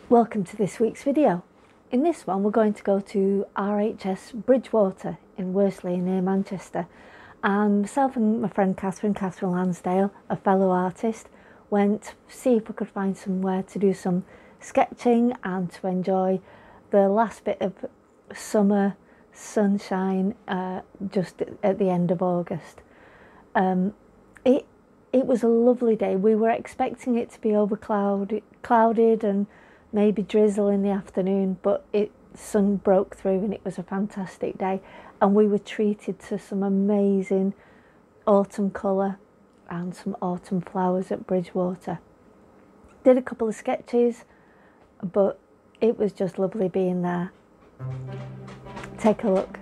Welcome to this week's video. In this one we're going to go to RHS Bridgewater in Worsley near Manchester, and myself and my friend Catherine Lansdale, a fellow artist, went to see if we could find somewhere to do some sketching and to enjoy the last bit of summer sunshine just at the end of August. It was a lovely day. We were expecting it to be clouded and maybe drizzle in the afternoon, but sun broke through and it was a fantastic day, and we were treated to some amazing autumn colour and some autumn flowers at Bridgewater. Did a couple of sketches, but it was just lovely being there. Take a look.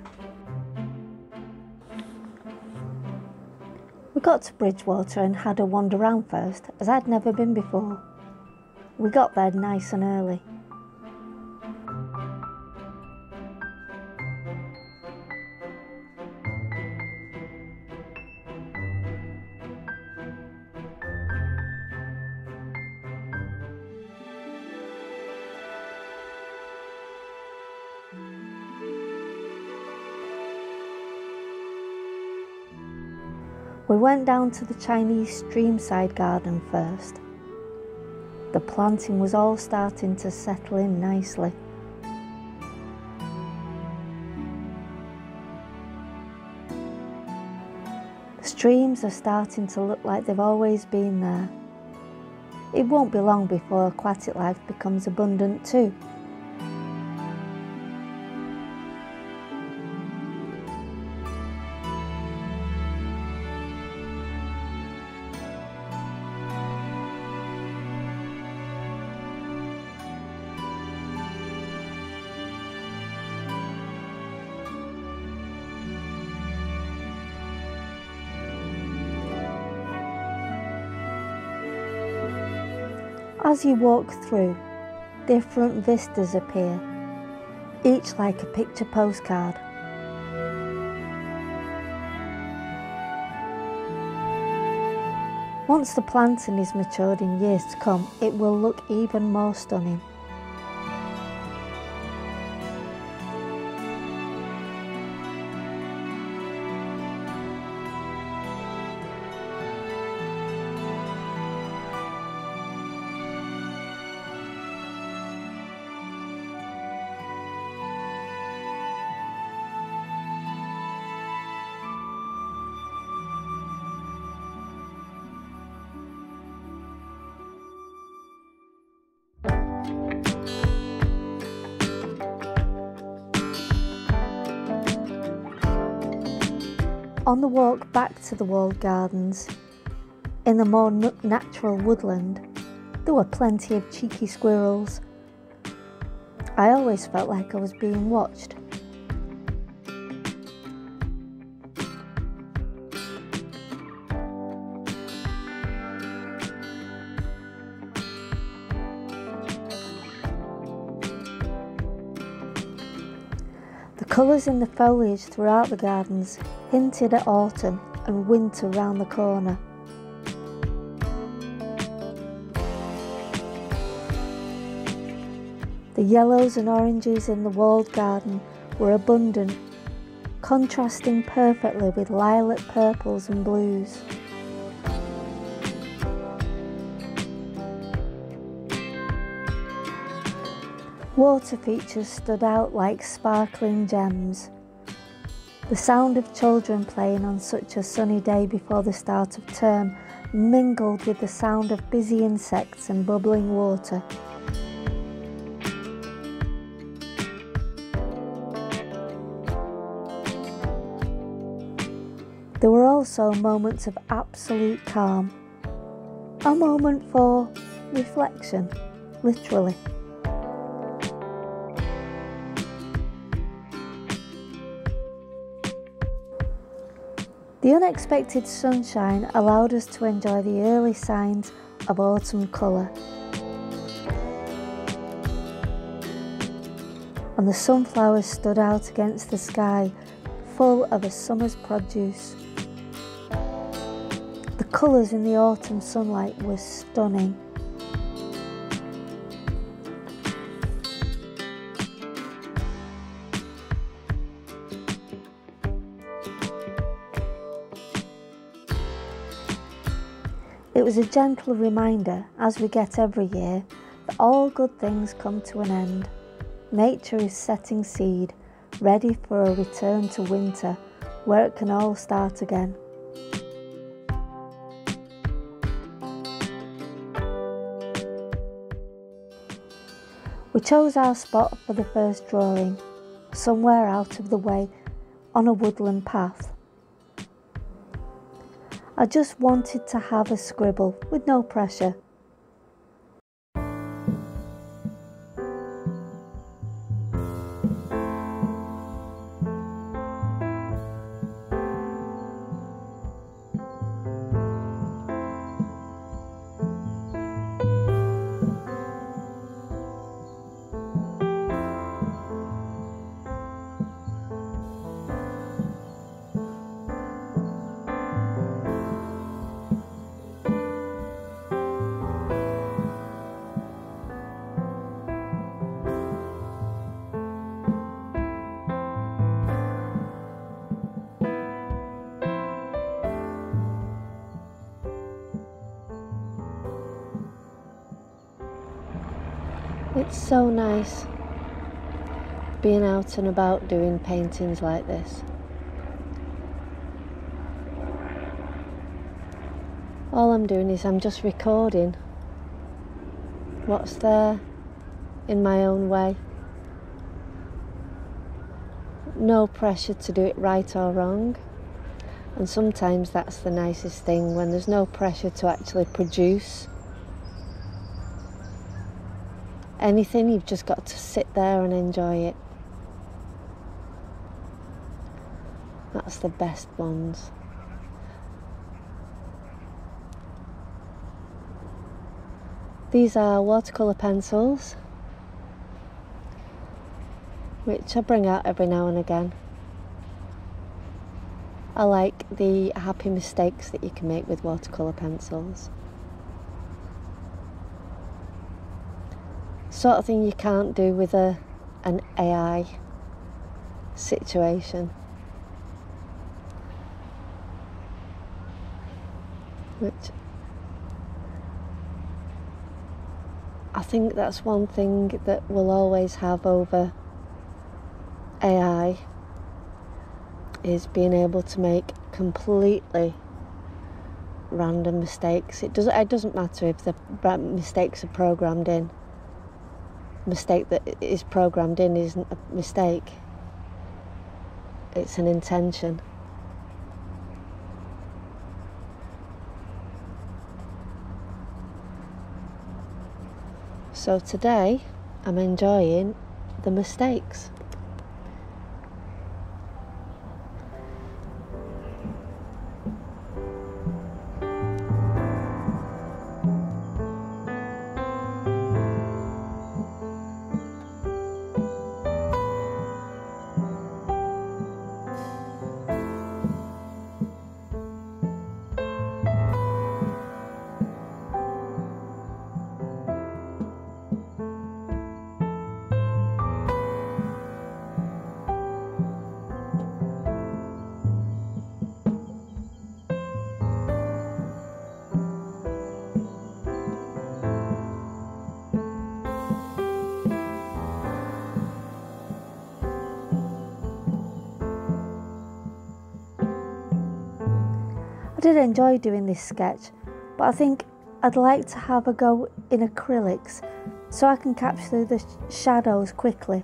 We got to Bridgewater and had a wander around first, as I'd never been before. We got there nice and early. We went down to the Chinese streamside garden first. The planting was all starting to settle in nicely. The streams are starting to look like they've always been there. It won't be long before aquatic life becomes abundant too. As you walk through, different vistas appear, each like a picture postcard. Once the planting is matured in years to come, it will look even more stunning. On the walk back to the walled gardens, in the more natural woodland, there were plenty of cheeky squirrels. I always felt like I was being watched. The colours in the foliage throughout the gardens hinted at autumn and winter round the corner. The yellows and oranges in the walled garden were abundant, contrasting perfectly with lilac purples and blues. Water features stood out like sparkling gems. The sound of children playing on such a sunny day before the start of term mingled with the sound of busy insects and bubbling water. There were also moments of absolute calm, a moment for reflection, literally. The unexpected sunshine allowed us to enjoy the early signs of autumn colour. And the sunflowers stood out against the sky, full of a summer's produce. The colours in the autumn sunlight were stunning. It was a gentle reminder, as we get every year, that all good things come to an end. Nature is setting seed, ready for a return to winter, where it can all start again. We chose our spot for the first drawing, somewhere out of the way, on a woodland path. I just wanted to have a scribble with no pressure. It's so nice being out and about doing paintings like this. All I'm doing is I'm just recording what's there in my own way. No pressure to do it right or wrong. And sometimes that's the nicest thing, when there's no pressure to actually produce anything. You've just got to sit there and enjoy it. That's the best ones. These are watercolour pencils, which I bring out every now and again. I like the happy mistakes that you can make with watercolour pencils. Sort of thing you can't do with an AI situation. Which I think that's one thing that we'll always have over AI, is being able to make completely random mistakes. It doesn't matter if the mistakes are programmed in. Mistake that is programmed in isn't a mistake. It's an intention. So today I'm enjoying the mistakes. I did enjoy doing this sketch, but I think I'd like to have a go in acrylics so I can capture the shadows quickly.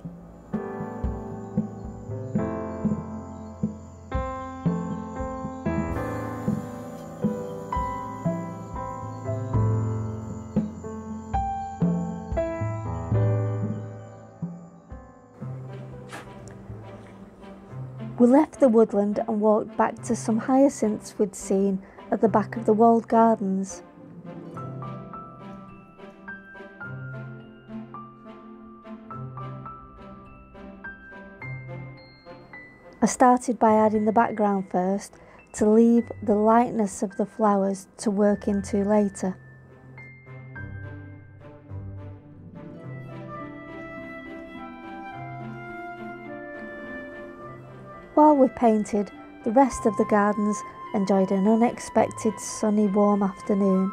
We left the woodland and walked back to some hyacinths we'd seen at the back of the walled gardens. I started by adding the background first to leave the lightness of the flowers to work into later. While we painted, The rest of the gardens enjoyed an unexpected sunny warm afternoon.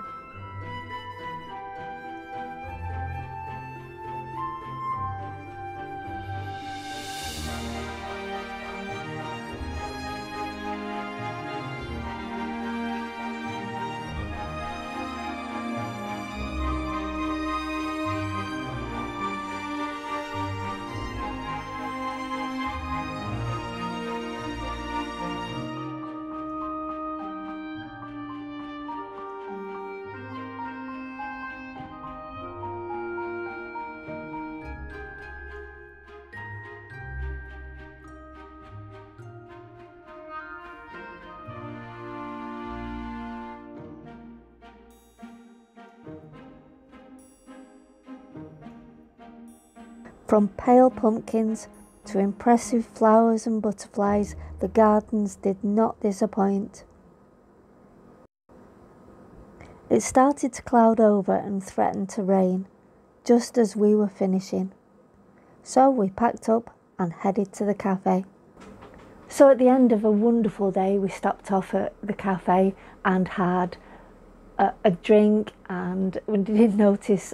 From pale pumpkins to impressive flowers and butterflies, the gardens did not disappoint. It started to cloud over and threatened to rain, just as we were finishing. So we packed up and headed to the cafe. So at the end of a wonderful day, we stopped off at the cafe and had a drink, and we did notice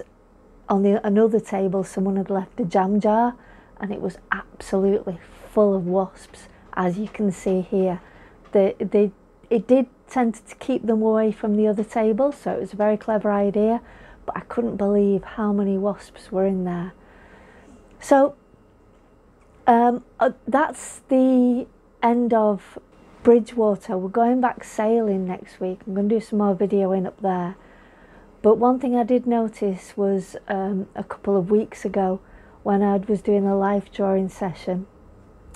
on another table someone had left a jam jar, and it was absolutely full of wasps, as you can see here. It did tend to keep them away from the other table, so it was a very clever idea, but I couldn't believe how many wasps were in there. So that's the end of Bridgewater. We're going back sailing next week. I'm going to do some more videoing up there. But one thing I did notice was a couple of weeks ago when I was doing a life drawing session,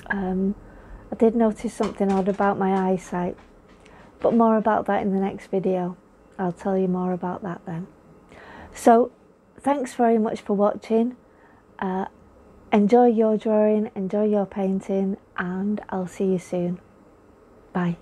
I did notice something odd about my eyesight. But more about that in the next video. I'll tell you more about that then. So thanks very much for watching. Enjoy your drawing, enjoy your painting, and I'll see you soon. Bye.